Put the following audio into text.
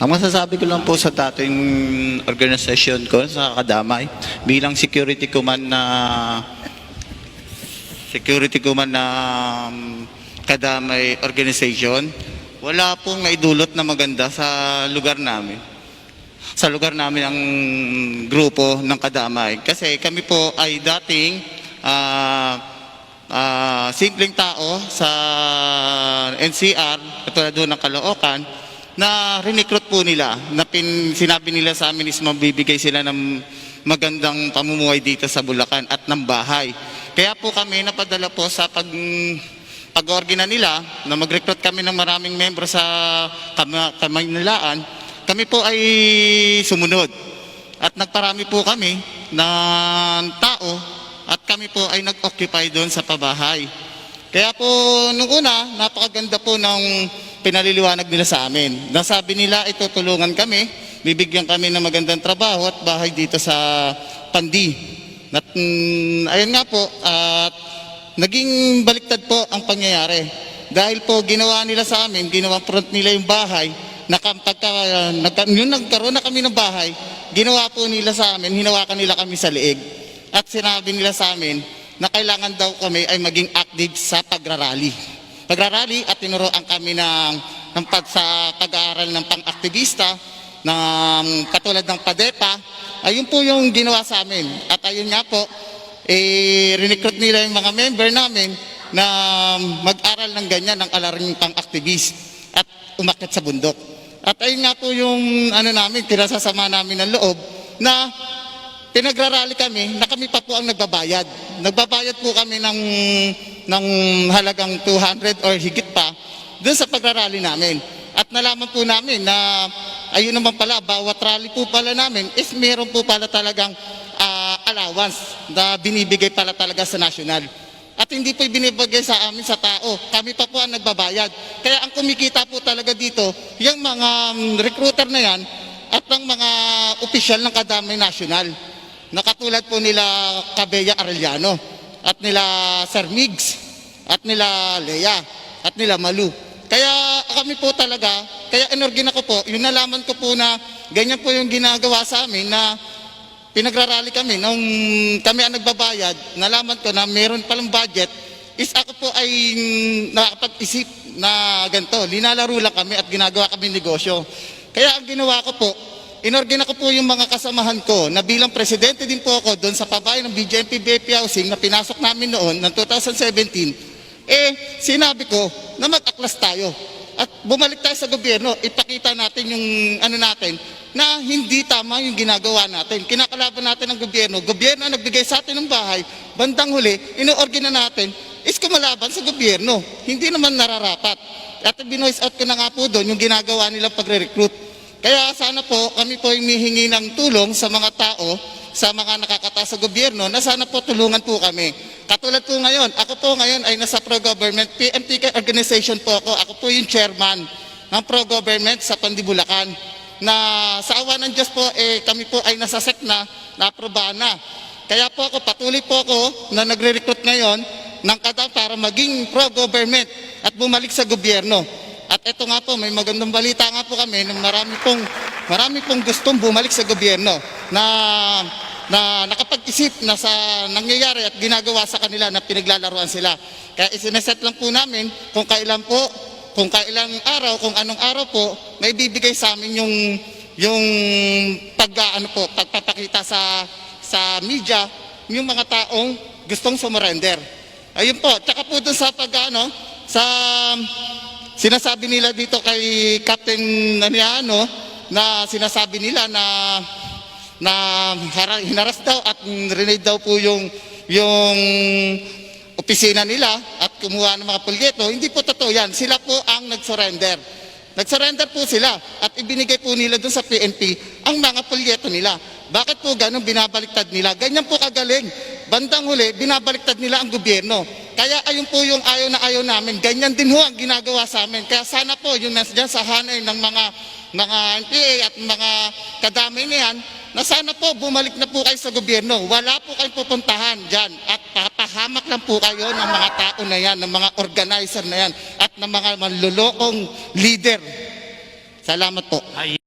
Ang masasabi ko lang po sa dating organisasyon ko sa Kadamay, bilang security command na Kadamay organization, wala pong naidulot na maganda sa lugar namin. Sa lugar namin ang grupo ng Kadamay. Kasi kami po ay dating simpleng tao sa NCR, katulad doon ng Caloocan, na rinicruit po nila, na sinabi nila sa amin is mabibigay sila ng magandang pamumuhay dito sa Bulacan at ng bahay. Kaya po kami napadala po sa pag-organa nila na mag-recruit kami ng maraming membro sa Kamaynilaan. Kami po ay sumunod at nagparami po kami ng tao at kami po ay nag-occupy doon sa pabahay. Kaya po nung una, napakaganda po ng pinaliliwanag nila sa amin. Nasabi nila, itutulungan kami, bibigyan kami ng magandang trabaho at bahay dito sa Pandi. At ayun nga po, at naging baliktad po ang pangyayari. Dahil po ginawa nila sa amin, ginawa front nila yung bahay, yung nagkaroon na kami ng bahay, ginawa po nila sa amin, hinawakan nila kami sa liig. At sinabi nila sa amin na kailangan daw kami ay maging active sa pagrarally at tinuruan kami sa pag-aaral ng pang-aktivista ng katulad ng PADEPA. Ayun po yung ginawa sa amin. At ayun nga po, rinicruit nila yung mga member namin na mag-aral ng ganyan, ng alaring pang-activist at umakyat sa bundok. At ayun nga po yung pinasasama namin ng loob na pinagrarally kami na kami pa po ang nagbabayad. Nagbabayad po kami ng halagang 200 or higit pa doon sa pagrarally namin. At nalaman po namin na ayun naman pala, bawat rally po pala namin is meron po pala talagang allowance na binibigay pala talaga sa national. At hindi po binibigay sa amin sa tao. Kami pa po ang nagbabayad. Kaya ang kumikita po talaga dito, yung mga recruiter na yan at ang mga opisyal ng Kadamay National. Nakatulad po nila Cabella Arellano at nila Sir Migs at nila Lea at nila Malu. Kaya kami po talaga, kaya inorgina ko po, yung nalaman ko po na ganyan po yung ginagawa sa amin na pinagrarally kami, nung kami ang nagbabayad, nalaman ko na meron palang budget, is ako po ay nakapag-isip na ganito, linalaro lang kami at ginagawa kami negosyo. Kaya ang ginawa ko po, inorgina ko po yung mga kasamahan ko na bilang presidente din po ako doon sa pabahay ng BJMP BP Housing na pinasok namin noon ng 2017, sinabi ko na mag-aklas tayo at bumalik tayo sa gobyerno, ipakita natin yung natin na hindi tama yung ginagawa natin. Kinakalaban natin ang gobyerno ang nagbigay sa atin ng bahay, bandang huli, inoorgina natin is kumalaban sa gobyerno, hindi naman nararapat. At binoise out ko na nga po doon yung ginagawa nilang pagre-recruit. Kaya sana po kami po humihingi ng tulong sa mga tao, sa mga nakakataas sa gobyerno na sana po tulungan po kami. Katulad po ngayon, ako po ngayon ay nasa pro-government, PMTK organization po ako. Ako po yung chairman ng pro-government sa Pandi, Bulacan. Na sa awa ng Diyos po, kami po ay nasa SEC na-aprobahan na. Kaya po ako, patuloy po ako na nagre-recruit ngayon ng para maging pro-government at bumalik sa gobyerno. At ito nga po, may magandang balita nga po kami na marami pong gustong bumalik sa gobyerno na nakapag-isip na sa nangyayari at ginagawa sa kanila na pinaglalaruan sila. Kaya isineset lang po namin kung kailang araw, kung anong araw po, may bibigay sa amin yung pagpapakita sa media, yung mga taong gustong sumurrender. Ayun po, tsaka po dun sa sinasabi nila dito kay Captain na sinasabi nila na hinaras daw at rinade daw po yung opisina nila at kumuha ng mga pulyeto. Hindi po totoo yan. Sila po ang nag-surrender. Nag-surrender po sila at ibinigay po nila doon sa PNP ang mga pulyeto nila. Bakit po ganun binabaliktad nila? Ganyan po kagaling. Bandang huli, binabaliktad nila ang gobyerno. Kaya ayun po yung ayaw na ayaw namin. Ganyan din ho ang ginagawa sa amin. Kaya sana po yung nasdyan sa hanay ng mga NPA at mga kadamay na yan, na sana po bumalik na po kayo sa gobyerno. Wala po kayong pupuntahan dyan at papahamak lang po kayo ng mga tao na yan, ng mga organizer na yan at ng mga manlulokong leader. Salamat po.